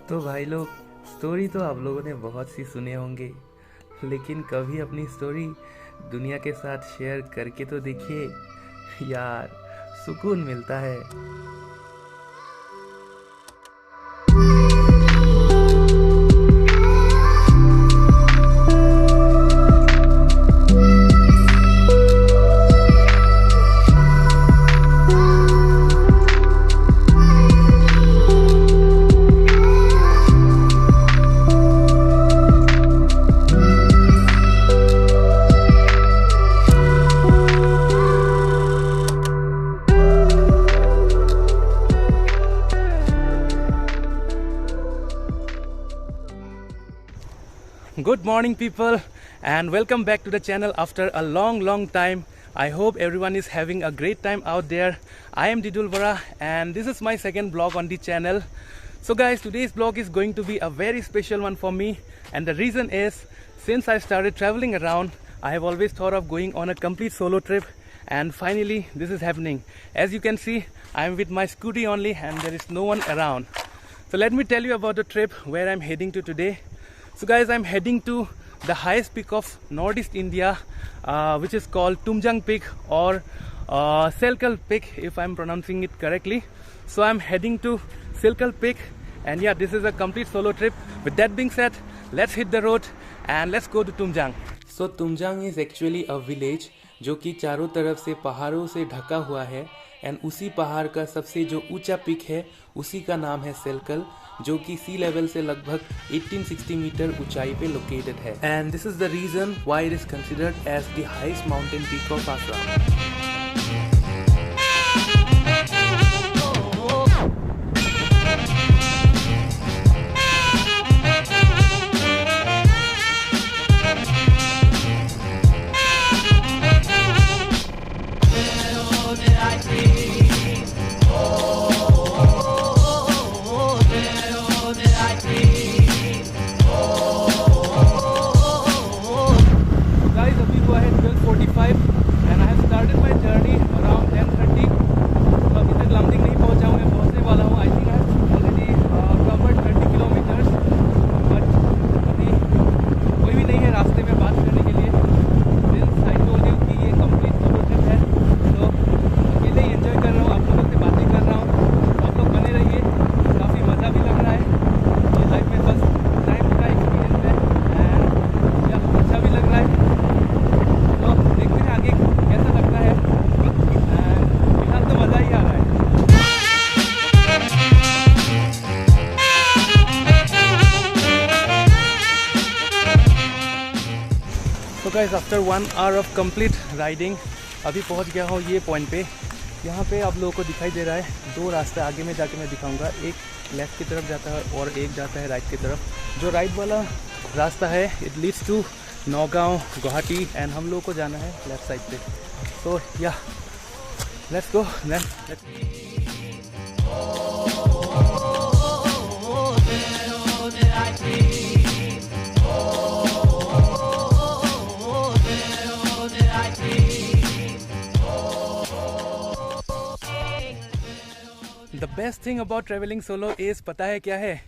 तो भाई लोग, स्टोरी तो आप लोगों ने बहुत सी सुने होंगे, लेकिन कभी अपनी स्टोरी दुनिया के साथ शेयर करके तो देखिए यार, सुकून मिलता है। Good morning people, and welcome back to the channel after a long time. I hope everyone is having a great time out there. I am Didul Vara and this is my second vlog on the channel. So guys, today's vlog is going to be a very special one for me, and the reason is, since I started traveling around, I have always thought of going on a complete solo trip, and finally this is happening. As you can see, I am with my scooty only and there is no one around. So let me tell you about the trip where I'm heading to today. So guys, I'm heading to the highest peak of Northeast India, which is called Tumjang Peak or Selkal Peak, if I'm pronouncing it correctly. So I'm heading to Selkal Peak, and yeah, this is a complete solo trip. With that being said, let's hit the road and let's go to Tumjang. So Tumjang is actually a village जो कि चारों तरफ से पहाड़ों से ढका हुआ है, एंड उसी पहाड़ का सबसे जो ऊंचा पिक है उसी का नाम है सेलकल, जो कि सी लेवल से लगभग 1860 मीटर ऊंचाई पे लोकेटेड है, and this is the reason why it is considered as the highest mountain peak of Assam. तो guys, after 1 hour of complete riding अभी पहुंच गया हूँ ये पॉइंट पे। यहाँ पे आप लोगों को दिखाई दे रहा है दो रास्ते, आगे में जाके मैं दिखाऊंगा। एक लेफ़्ट की तरफ जाता है और एक जाता है राइट की तरफ। जो राइट वाला रास्ता है it leads to Nagaon, Guwahati, and हम लोगों को जाना है लेफ़्ट साइड पे। तो या let's go then. The best thing about traveling solo is, पता है क्या है?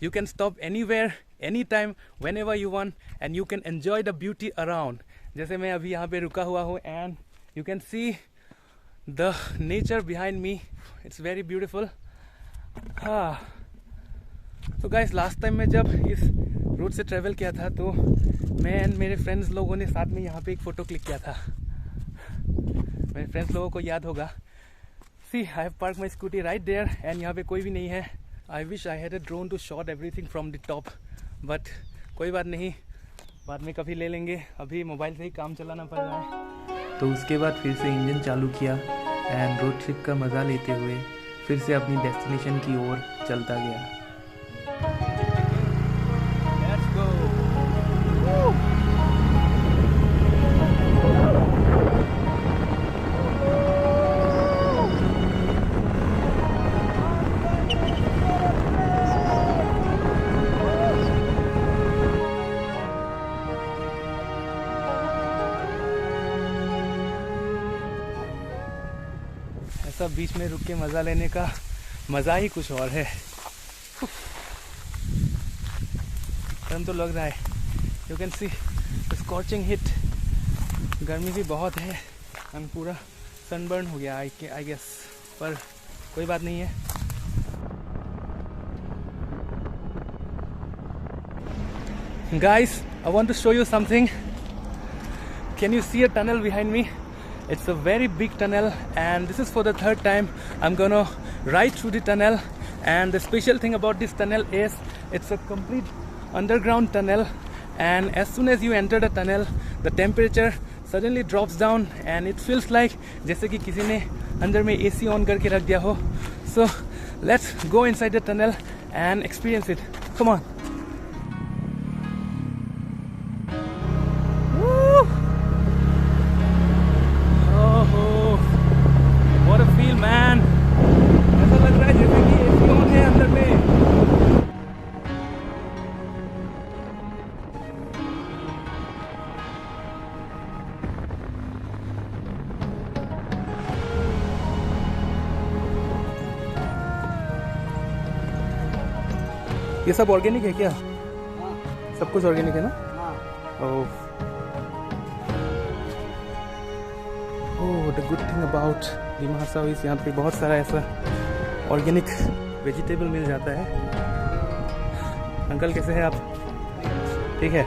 You can stop anywhere, anytime, whenever you want, and you can enjoy the beauty around. जैसे मैं अभी यहाँ पे रुका हुआ हूँ, and you can see the nature behind me. It's very beautiful. So guys, last time मैं जब इस रूट से ट्रेवल किया था तो मैं एंड मेरे फ्रेंड्स लोगों ने साथ में यहाँ पे एक फ़ोटो क्लिक किया था। मेरे फ्रेंड्स लोगों को याद होगा। See, I have parked my scooty right there, and यहाँ पे कोई भी नहीं है। I wish I had a drone to shot everything from the top, but कोई बात नहीं, बाद में कभी ले लेंगे। अभी मोबाइल से ही काम चलाना पड़ रहा है। तो उसके बाद फिर से इंजन चालू किया एंड रोड ट्रिप का मज़ा लेते हुए फिर से अपनी डेस्टिनेशन की ओर चलता गया। ऐसा बीच में रुक के मज़ा लेने का मज़ा ही कुछ और है। गर्म तो लग रहा है, you can see scorching hit, गर्मी भी बहुत है एंड पूरा सनबर्न हो गया आई गेस, पर कोई बात नहीं है। Guys, I want to show you something. Can you see a tunnel behind me? It's a very big tunnel and this is for the third time I'm gonna ride through the tunnel. And the special thing about this tunnel is it's a complete underground tunnel, and as soon as you enter the tunnel the temperature suddenly drops down and it feels like जैसे कि किसी ने अंदर में AC on करके रख दिया हो. So let's go inside the tunnel and experience it. Come on. What a feel, man. ऐसा लग रहा है जैसे कि AC on है अंदर में. ये सब ऑर्गेनिक है क्या? सब कुछ ऑर्गेनिक है ना? Oh, the good thing about Dima Hasao is यहाँ पे बहुत सारा ऐसा ऑर्गेनिक वेजिटेबल मिल जाता है. अंकल कैसे हैं आप? ठीक है.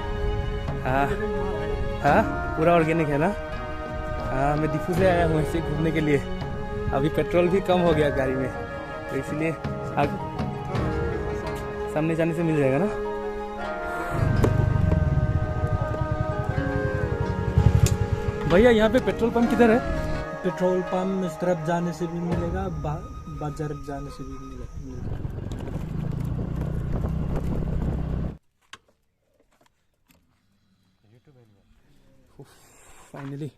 हाँ पूरा ऑर्गेनिक है ना? हाँ मैं डिफू से आया हूँ ऐसे घूमने के लिए. अभी पेट्रोल भी कम हो गया गाड़ी में तो इसलिए आगे सामने जाने से मिल जाएगा ना. भैया यहाँ पे पेट्रोल पंप किधर है? पेट्रोल पंप इस तरफ जाने से भी मिलेगा, बाजार जाने से भी मिलेगा. फाइनली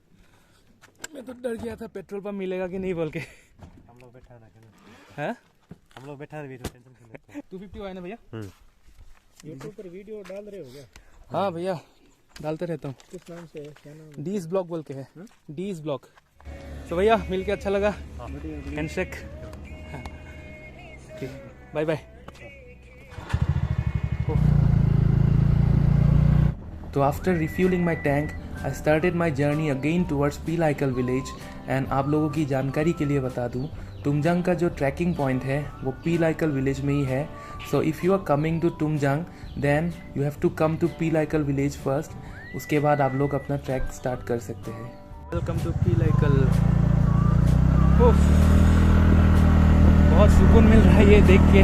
मैं तो डर गया था पेट्रोल पंप मिलेगा कि नहीं बोल के. हम लोग बैठा ना हैं? हम लोग बैठा रहे तो टेंशन नहीं. 250 आया ना भैया? यूट्यूब पर वीडियो डाल रहे हो क्या? हाँ भैया डालते रहता हूँ. किस नाम से है, क्या नाम है? डीज ब्लॉग बोल के है. डीज ब्लॉग. तो भैया मिल के अच्छा लगा. हैंडशेक. ठीक, बाय बाय. तो after refuelling my tank I started my journey again towards Pilaikal village. And आप लोगों की जानकारी के लिए बता दूँ, तुमजांग का जो ट्रैकिंग पॉइंट है वो पीलाइकल विलेज में ही है. So if you are coming to Tumjang then you have to come to Pilaikal village first. उसके बाद आप लोग अपना ट्रैक स्टार्ट कर सकते हैं. Welcome to Pilaikal. बहुत सुकून मिल रहा है ये देख के.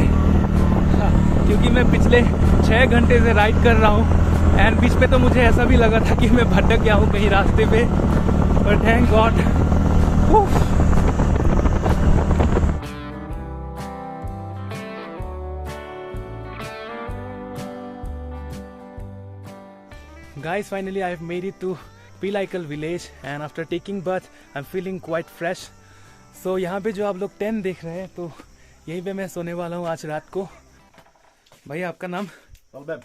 क्योंकि मैं पिछले 6 घंटे से राइड कर रहा हूँ एंड बीच पे तो मुझे ऐसा भी लगा था कि मैं भटक गया हूँ कहीं रास्ते पे, पर thank God. Guys, finally I have made it to Pelaikal village and after taking bath I'm feeling quite fresh. So यहाँ पे जो आप लोग टेंट देख रहे हैं तो यहीं पे मैं सोने वाला हूँ आज रात को. भैया आपका नाम? लालबैम.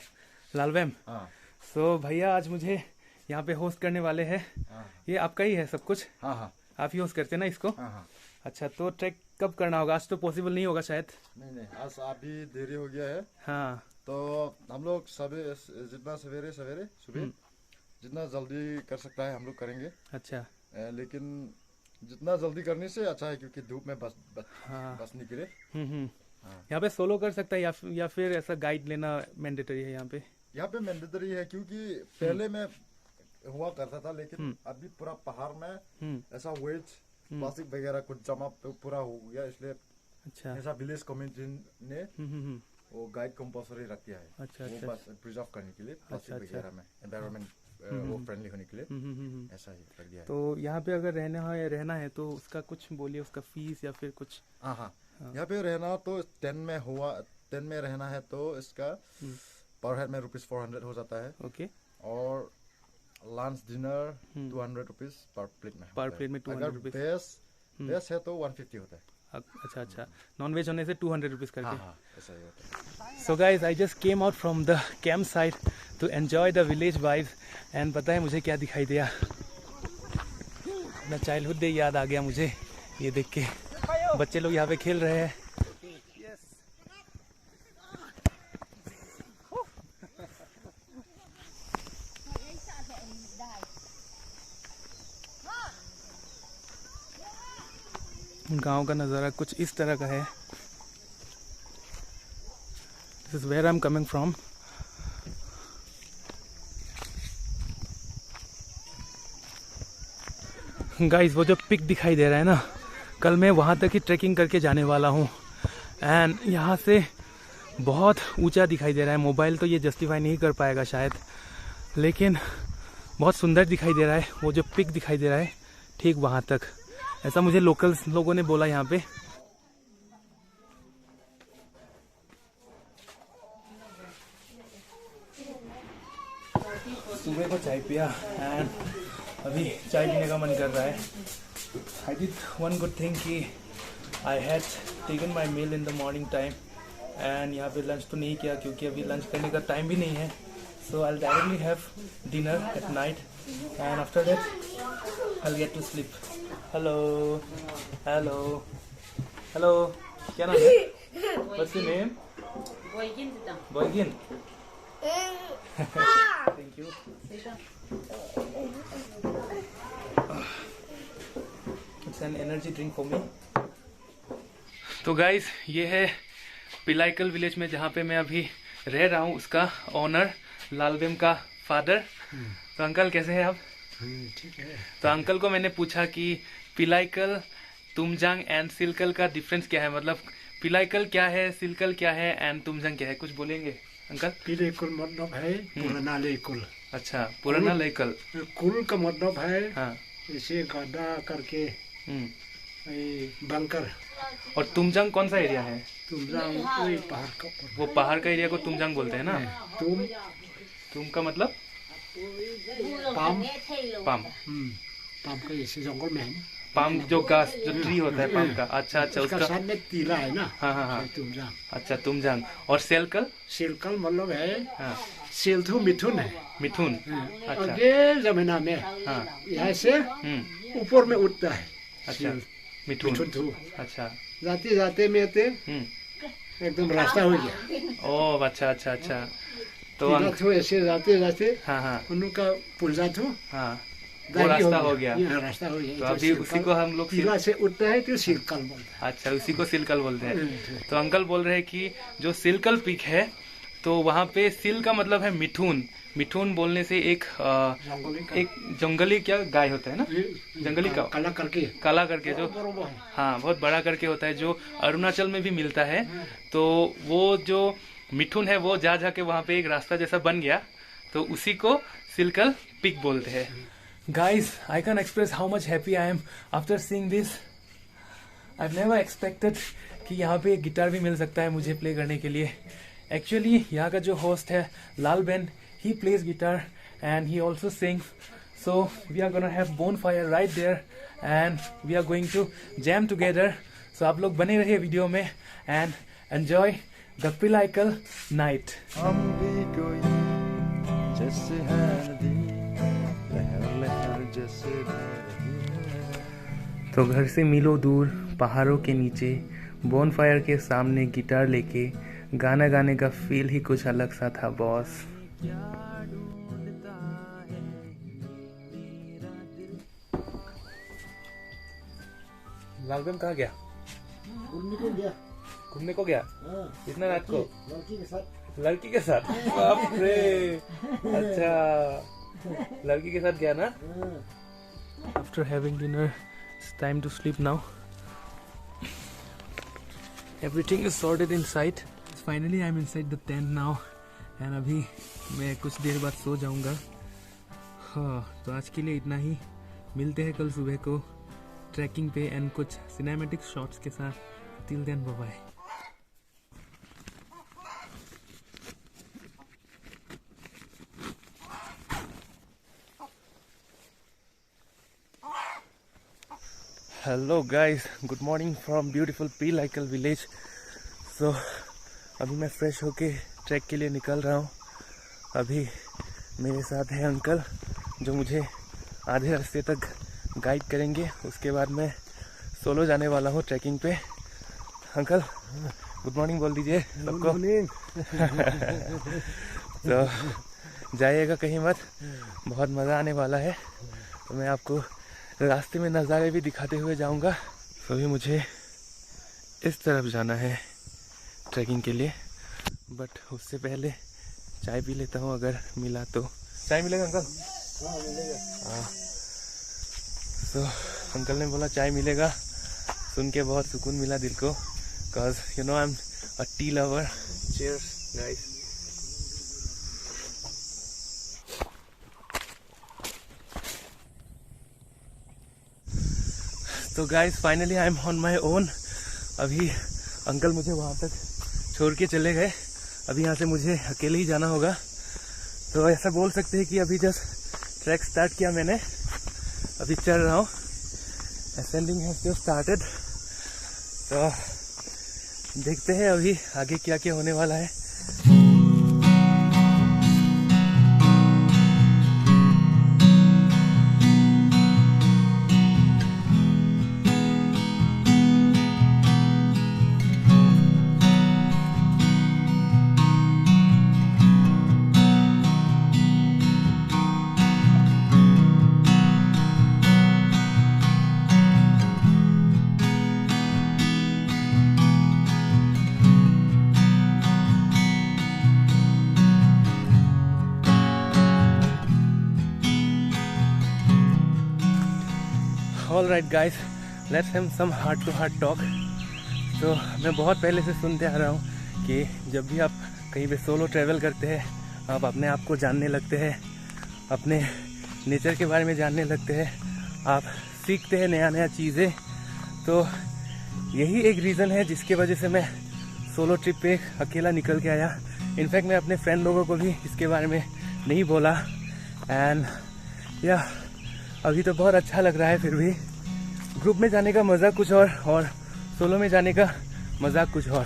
लालबैम. हाँ. सो भैया आज मुझे यहाँ पे होस्ट करने वाले हैं. ये आपका ही है सब कुछ? हाँ हाँ आप ही होस्ट करते हैं ना इसको? हाँ हाँ. अच्छा, तो ट्रैक कब करना होगा? आज तो पॉसिबल नहीं होगा शायद. नहीं आज अभी देरी हो गया है. हाँ तो हम लोग जितना सवेरे सुबह जितना जल्दी कर सकता है हम लोग करेंगे. अच्छा. लेकिन जितना जल्दी करने से अच्छा है क्योंकि धूप में बचने के लिए. यहाँ पे सोलो कर सकता है या फिर ऐसा गाइड लेना मैंडेटरी है यहाँ पे? यहाँ पे मैंडेटरी है क्योंकि पहले मैं हुआ करता था लेकिन अभी पूरा पहाड़ में ऐसा वेट प्लास्टिक वगैरह कुछ जमा पूरा हो गया इसलिए. अच्छा. ऐसा विलेज कम्युनिटी ने वो गाइड कंपल्सरी रख दिया है. अच्छा. वो बस प्रिजर्व करने के लिए प्लास्टिक वगैरह में एनवायरनमेंट वो फ्रेंडली होने के लिए ऐसा ही रख दिया है. तो यहाँ पे अगर रहना है तो उसका कुछ बोलिए, उसका फीस या फिर कुछ? हाँ यहाँ पे रहना तो टेंट में रहना है तो इसका पर हेड में ₹400 हो जाता है. ओके. और lunch dinner 200 rupees per plate में. पर प्लेट में 200 रुपीज. बेस है तो 150 होता है. अच्छा. नॉन वेज होने से 200 रुपीज करके. हाँ ऐसा ही होता है. So guys I just came out from the camp site to enjoy the village vibes and पता है मुझे क्या दिखाई दिया? अपना चाइल्डहुड डे याद आ गया मुझे ये देख के. बच्चे लोग यहाँ पे खेल रहे हैं. गांव का नज़ारा कुछ इस तरह का है। This is where I am coming from. Guys वो जो पिक दिखाई दे रहा है ना, कल मैं वहाँ तक ही ट्रैकिंग करके जाने वाला हूँ एंड यहाँ से बहुत ऊंचा दिखाई दे रहा है। मोबाइल तो ये जस्टिफाई नहीं कर पाएगा शायद, लेकिन बहुत सुंदर दिखाई दे रहा है। वो जो पिक दिखाई दे रहा है ठीक वहाँ तक, ऐसा मुझे लोकल्स लोगों ने बोला यहाँ पे। सुबह को चाय पिया एंड अभी चाय पीने का मन कर रहा है। I did one good thing कि I had taken my meal in the morning time and यहाँ पे लंच तो नहीं किया क्योंकि अभी लंच करने का टाइम भी नहीं है। So I directly have dinner at night and after that I get to sleep. Hello hello hello, क्या नाम है? What's your name? बोयगिन। Thank you. It's an energy drink for me. तो गाइस ये है पिलाईकल विलेज में जहाँ पे मैं अभी रह रहा हूँ, उसका ओनर लालबेम का फादर। तो अंकल कैसे हैं आप? ठीक है। तो अंकल को मैंने पूछा कि पिलाईकल, तुमजांग एंड सिलकल का डिफरेंस क्या है, मतलब पिलाईकल क्या है, सिलकल क्या है एंड तुमजांग क्या है, कुछ बोलेंगे अंकल? पिलाईकल मतलब है पुराना लेकुल। अच्छा, पुराना लेकल। कुल का मतलब है हाँ, इसे गड्ढा करके बंकर। और तुमजांग कौन सा एरिया है? तुमजांग वही पहाड़ का ऊपर। वो पहाड़ का एरिया को तुमजांग बोलते हैं ना? तुम का मतलब पाम। पाम। पाम का जैसे जंगल में है ना, पाम जो घास जो ट्री होता है पाम का। अच्छा अच्छा, उसका उसका साथ में टीला है ना। हाँ हाँ हाँ, तुमजांग। अच्छा तुमजांग। और सेलकल? सिलकल मतलब है हाँ, सिलथू मिथुन है। मिथुन। अच्छा आगे जमाना में हाँ, यहाँ से ऊपर में उठता है। अच्छा मिथुन। मिथुन। अच्छा, जाते जाते में एकदम रास्ता हो गया। ओह अच्छा अच्छा अच्छा। तो तो ऐसे जाते जाते हाँ हाँ उनका पुलजा थो हाँ, वो रास्ता हो गया। रास्ता हो गया। तो अभी उसी को हम लोग टीला से उठता है तो सिलकल बोलता अच्छा, उसी को सिलकल बोलते हैं। तो अंकल बोल रहे हैं कि जो सिलकल पीक है तो वहाँ पे सिल का मतलब है मिथुन। मिथुन बोलने से एक जंगली क्या गाय होता है ना, जंगली का काला करके जो, हाँ बहुत बड़ा करके होता है, जो अरुणाचल में भी मिलता है। तो वो जो मिथुन है वो जा जाके वहाँ पे एक रास्ता जैसा बन गया, तो उसी को सिलकल पीक बोलते हैं। Guys, I can express how much happy I am after seeing this. I never expected कि यहाँ पे एक गिटार भी मिल सकता है मुझे प्ले करने के लिए। एक्चुअली यहाँ का जो होस्ट है लालबेन, he plays guitar and he also sings, so we are gonna have bonfire right there and we are going to jam together. So आप लोग बने रहिए वीडियो में and enjoy the पिलाईकल night. हम भी कोई जैसे है नदी, लहर लहर जैसे बह रही है। तो घर से मीलों दूर पहाड़ों के नीचे बोनफायर के सामने गिटार लेके गाना गाने का फील ही कुछ अलग सा था बॉस। लालबेम कहाँ गया? घूमने को गया इतना रात को लड़की के साथ? बाप रे, अच्छा लड़की के साथ गया ना? After having dinner it's time to sleep now. Everything is sorted inside. Finally I am inside the tent now and अभी मैं कुछ देर बाद सो जाऊंगा। हाँ, तो आज के लिए इतना ही। मिलते हैं कल सुबह को ट्रैकिंग पे एंड कुछ सिनेमैटिक शॉट्स के साथ। Till then bye bye. Hello guys, good morning from beautiful Pilaikal village. So अभी मैं फ्रेश होके ट्रैक के लिए निकल रहा हूँ। अभी मेरे साथ है अंकल जो मुझे आधे रास्ते तक गाइड करेंगे, उसके बाद मैं सोलो जाने वाला हूँ ट्रैकिंग पे। अंकल गुड मॉर्निंग बोल दीजिए सबको। तो जाइएगा कहीं मत, बहुत मज़ा आने वाला है। तो मैं आपको रास्ते में नज़ारे भी दिखाते हुए जाऊंगा। तो अभी मुझे इस तरफ जाना है ट्रैकिंग के लिए, बट उससे पहले चाय पी लेता हूँ अगर मिला तो। चाय मिलेगा अंकल? हाँ मिलेगा। हाँ, तो अंकल ने बोला चाय मिलेगा, सुन के बहुत सुकून मिला दिल को, cause you know I'm a tea lover. Cheers guys. तो guys finally I M on my own. अभी अंकल मुझे वहाँ तक छोड़ के चले गए, अभी यहाँ से मुझे अकेले ही जाना होगा। तो ऐसा बोल सकते हैं कि अभी जस्ट ट्रैक स्टार्ट किया मैंने, अभी चल रहा हूँ। असेंडिंग हैज जस्ट स्टार्टेड, तो देखते हैं अभी आगे क्या क्या होने वाला है। All right guys, let's have some heart to heart talk. तो मैं बहुत पहले से सुनते आ रहा हूँ कि जब भी आप कहीं पे सोलो ट्रैवल करते हैं, आप अपने आप को जानने लगते हैं, अपने नेचर के बारे में जानने लगते हैं, आप सीखते हैं नया नया चीज़ें। तो यही एक रीज़न है जिसकी वजह से मैं सोलो ट्रिप पे अकेला निकल के आया। इनफैक्ट मैं अपने फ्रेंड लोगों को भी इसके बारे में नहीं बोला। एंड या अभी तो बहुत अच्छा लग रहा है। फिर भी ग्रुप में जाने का मज़ा कुछ और सोलो में जाने का मज़ा कुछ और।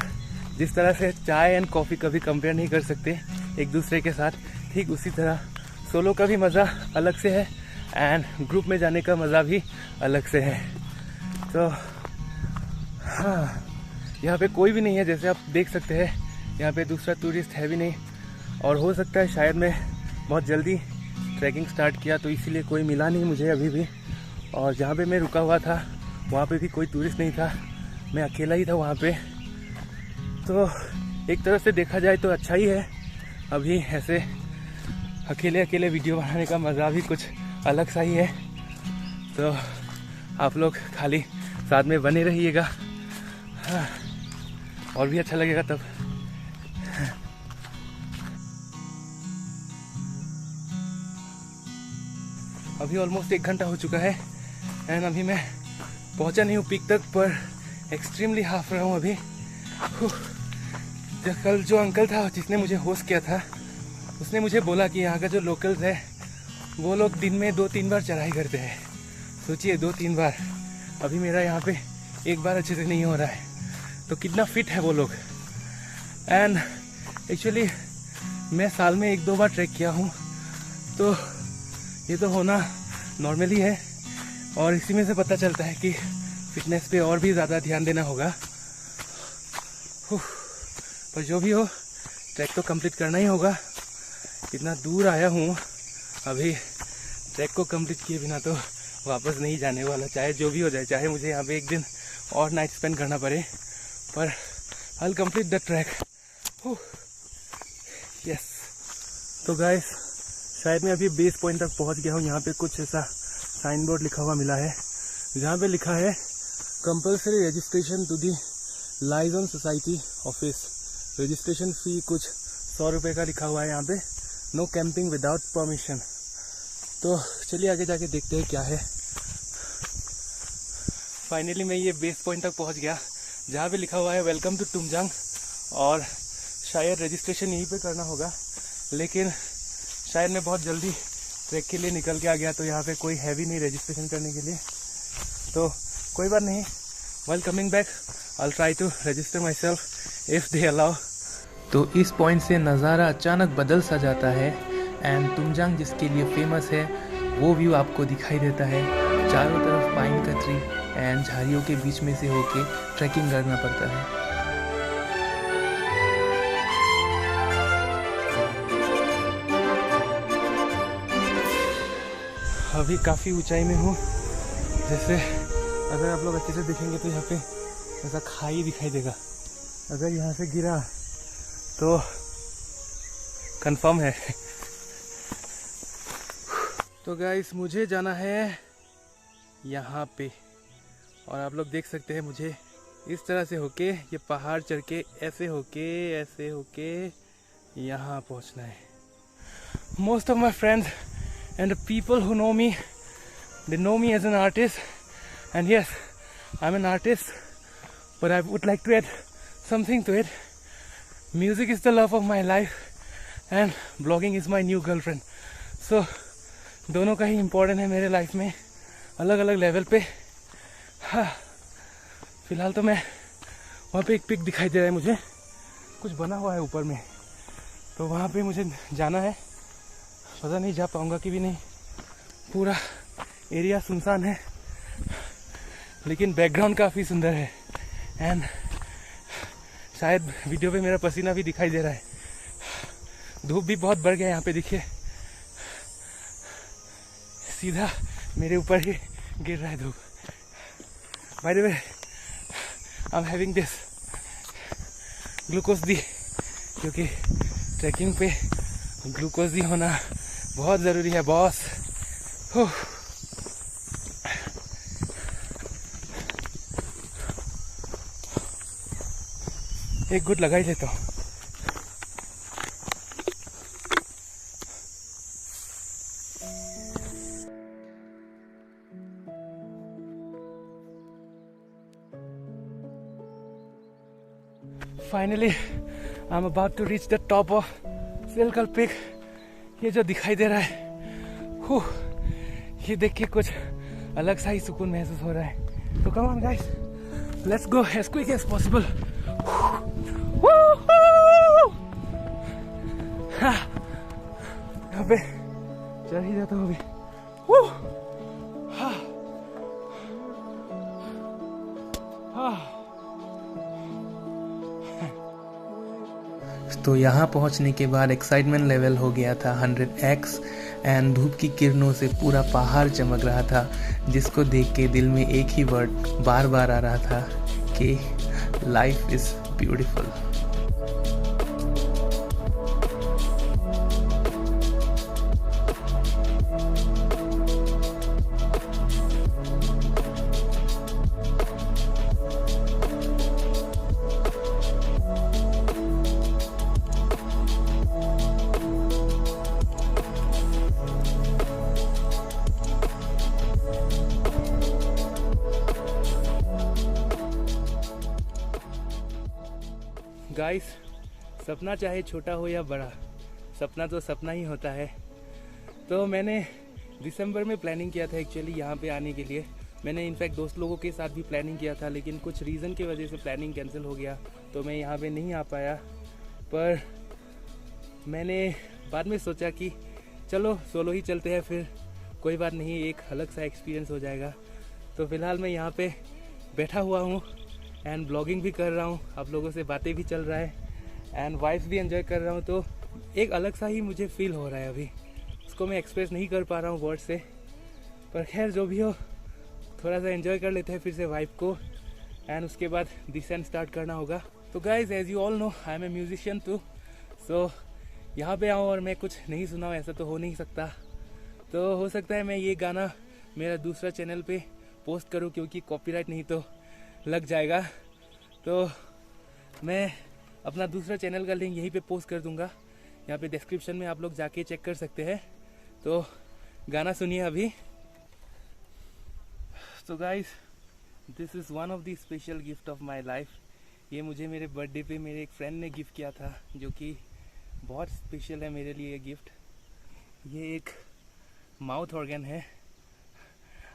जिस तरह से चाय एंड कॉफ़ी कभी कंपेयर नहीं कर सकते एक दूसरे के साथ, ठीक उसी तरह सोलो का भी मज़ा अलग से है एंड ग्रुप में जाने का मज़ा भी अलग से है। तो हाँ, यहाँ पे कोई भी नहीं है, जैसे आप देख सकते हैं यहाँ पे दूसरा टूरिस्ट है भी नहीं। और हो सकता है शायद मैं बहुत जल्दी ट्रैकिंग स्टार्ट किया तो इसीलिए कोई मिला नहीं मुझे अभी भी। और जहाँ पे मैं रुका हुआ था वहाँ पे भी कोई टूरिस्ट नहीं था, मैं अकेला ही था वहाँ पे। तो एक तरह से देखा जाए तो अच्छा ही है। अभी ऐसे अकेले अकेले वीडियो बनाने का मज़ा भी कुछ अलग सा ही है। तो आप लोग खाली साथ में बने रहिएगा, हाँ, और भी अच्छा लगेगा तब। अभी ऑलमोस्ट 1 घंटा हो चुका है एंड अभी मैं पहुंचा नहीं हूँ पीक तक, पर एक्सट्रीमली हाफ रहा हूँ अभी। कल जो अंकल था जिसने मुझे होस्ट किया था, उसने मुझे बोला कि यहाँ का जो लोकल्स है वो लोग दिन में 2-3 बार चढ़ाई करते हैं। सोचिए 2-3 बार, अभी मेरा यहाँ पे 1 बार अच्छे से नहीं हो रहा है, तो कितना फिट है वो लोग। एंड एक्चुअली मैं साल में 1-2 बार ट्रैक किया हूँ, तो ये तो होना नॉर्मली है। और इसी में से पता चलता है कि फिटनेस पे और भी ज़्यादा ध्यान देना होगा। पर जो भी हो, ट्रैक तो कंप्लीट करना ही होगा। इतना दूर आया हूँ, अभी ट्रैक को कंप्लीट किए बिना तो वापस नहीं जाने वाला, चाहे जो भी हो जाए। चाहे मुझे यहाँ पे 1 दिन और नाइट स्पेंड करना पड़े, पर I will complete the track. Yes. तो गाइस, शायद मैं अभी बेस पॉइंट तक पहुँच गया हूँ। यहाँ पे कुछ ऐसा साइन बोर्ड लिखा हुआ मिला है, जहाँ पे लिखा है compulsory registration to the liaison society office. Registration fee कुछ 100 रुपये का लिखा हुआ है यहाँ पे। No camping without permission. तो चलिए आगे जाके देखते हैं क्या है। फाइनली मैं ये बेस पॉइंट तक पहुँच गया, जहाँ पे लिखा हुआ है वेलकम टू तुमजांग। और शायद रजिस्ट्रेशन यहीं पे करना होगा, लेकिन शायद मैं बहुत जल्दी ट्रैक के लिए निकल के आ गया, तो यहाँ पे कोई है भी नहीं रजिस्ट्रेशन करने के लिए। तो कोई बात नहीं, while coming back I will try to register myself if they allow. तो इस पॉइंट से नज़ारा अचानक बदल सा जाता है एंड तुमजांग जिसके लिए फेमस है वो व्यू आपको दिखाई देता है। चारों तरफ पाइन का ट्री एंड झाड़ियों के बीच में से होके ट्रैकिंग करना पड़ता है। अभी काफ़ी ऊंचाई में हूँ, जैसे अगर आप लोग अच्छे से देखेंगे तो यहाँ पे ऐसा खाई दिखाई देगा। अगर यहाँ से गिरा तो कंफर्म है। तो गाइस मुझे जाना है यहाँ पे, और आप लोग देख सकते हैं मुझे इस तरह से होके ये पहाड़ चढ़ के ऐसे होके यहाँ पहुँचना है। Most of my friends and the people who know me, they know me as an artist, and yes, I'm an artist, but I would like to add something to it. Music is the love of my life and blogging is my new girlfriend. So दोनों का ही important है मेरे life में, अलग अलग level पे। हाँ, फिलहाल तो मैं वहाँ पे एक पिक दिखाई दे रहा है मुझे, कुछ बना हुआ है ऊपर में, तो वहाँ पे मुझे जाना है। पता नहीं जा पाऊँगा कि भी नहीं, पूरा एरिया सुनसान है, लेकिन बैकग्राउंड काफ़ी सुंदर है। एंड शायद वीडियो पे मेरा पसीना भी दिखाई दे रहा है। धूप भी बहुत बढ़ गया है यहाँ पे, देखिए सीधा मेरे ऊपर ही गिर रहा है धूप। By the way, I am having this glucose D, क्योंकि ट्रैकिंग पे ग्लूकोज डी होना बहुत ज़रूरी है बॉस। एक गुड लगा ही लेता हूँ। Finally I am about to reach the top of Silkal peak. ये जो दिखाई दे रहा है, ये देख के कुछ अलग सा ही सुकून महसूस हो रहा है। तो come on guys, let's go as quick as possible. यहाँ पे चढ़ ही जाता हूँ अभी। तो यहाँ पहुँचने के बाद एक्साइटमेंट लेवल हो गया था 100x, एंड धूप की किरणों से पूरा पहाड़ चमक रहा था, जिसको देख के दिल में एक ही वर्ड बार बार आ रहा था कि लाइफ इज ब्यूटीफुल। गाइस, सपना चाहे छोटा हो या बड़ा, सपना तो सपना ही होता है। तो मैंने दिसंबर में प्लानिंग किया था एक्चुअली यहाँ पे आने के लिए। मैंने इनफैक्ट दोस्त लोगों के साथ भी प्लानिंग किया था, लेकिन कुछ रीज़न की वजह से प्लानिंग कैंसिल हो गया, तो मैं यहाँ पे नहीं आ पाया। पर मैंने बाद में सोचा कि चलो सोलो ही चलते हैं, फिर कोई बात नहीं, एक अलग सा एक्सपीरियंस हो जाएगा। तो फ़िलहाल मैं यहाँ पे बैठा हुआ हूँ एंड ब्लॉगिंग भी कर रहा हूँ, आप लोगों से बातें भी चल रहा है एंड वाइब्स भी एंजॉय कर रहा हूँ। तो एक अलग सा ही मुझे फील हो रहा है अभी, उसको मैं एक्सप्रेस नहीं कर पा रहा हूँ वर्ड से। पर खैर जो भी हो, थोड़ा सा एंजॉय कर लेते हैं फिर से वाइब को, एंड उसके बाद डिसेंट स्टार्ट करना होगा। तो guys, as you all know, I am a musician too. So यहाँ पे आऊँ और मैं कुछ नहीं सुनाऊँ, ऐसा तो हो नहीं सकता। तो हो सकता है मैं ये गाना मेरा दूसरा चैनल पे पोस्ट करूँ, क्योंकि कॉपीराइट नहीं तो लग जाएगा। तो मैं अपना दूसरा चैनल का लिंक यहीं पे पोस्ट कर दूंगा, यहाँ पे डिस्क्रिप्शन में आप लोग जाके चेक कर सकते हैं। तो गाना सुनिए अभी। तो guys, this is one of the special gift of my life. ये मुझे मेरे बर्थडे पे मेरे एक फ्रेंड ने गिफ्ट किया था, जो कि बहुत स्पेशल है मेरे लिए। ये गिफ्ट, ये एक माउथ ऑर्गन है।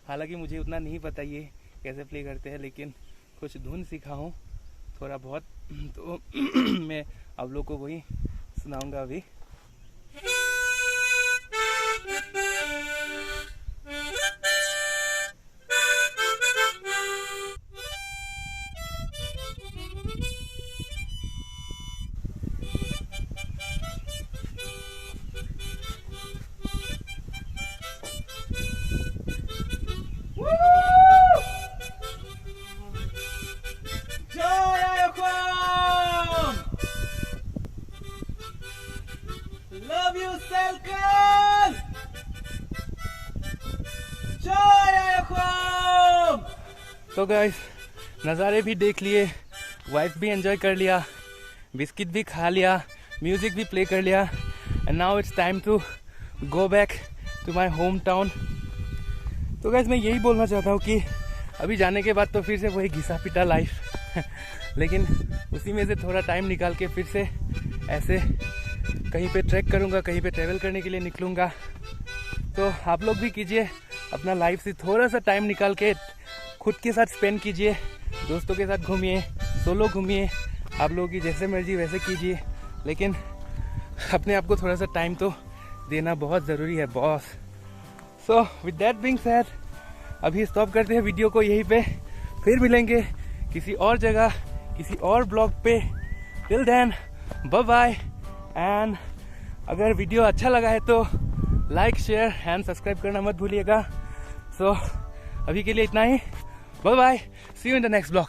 हालांकि मुझे उतना नहीं पता ये कैसे प्ले करते हैं, लेकिन कुछ धुन सीखा हूँ थोड़ा बहुत, तो मैं आप लोग को वही सुनाऊंगा अभी। Love you, Selkan! तो गाइस नज़ारे भी देख लिए, वाइफ भी एंजॉय कर लिया, बिस्किट भी खा लिया, म्यूजिक भी प्ले कर लिया, and now it's time to go back to my home town. तो गाइस मैं यही बोलना चाहता हूँ कि अभी जाने के बाद तो फिर से वही घिसा पिटा लाइफ लेकिन उसी में से थोड़ा टाइम निकाल के फिर से ऐसे कहीं पे ट्रैक करूँगा, कहीं पे ट्रैवल करने के लिए निकलूँगा। तो आप लोग भी कीजिए, अपना लाइफ से थोड़ा सा टाइम निकाल के खुद के साथ स्पेंड कीजिए, दोस्तों के साथ घूमिए, सोलो घूमिए, आप लोगों की जैसे मर्जी वैसे कीजिए, लेकिन अपने आप को थोड़ा सा टाइम तो देना बहुत ज़रूरी है boss. So with that being said अभी स्टॉप करते हैं वीडियो को यहीं पे, फिर मिलेंगे किसी और जगह किसी और ब्लॉग पे। Till then bye bye, and अगर वीडियो अच्छा लगा है तो लाइक शेयर एंड सब्सक्राइब करना मत भूलिएगा। सो अभी के लिए इतना ही, bye bye, see you in the next blog.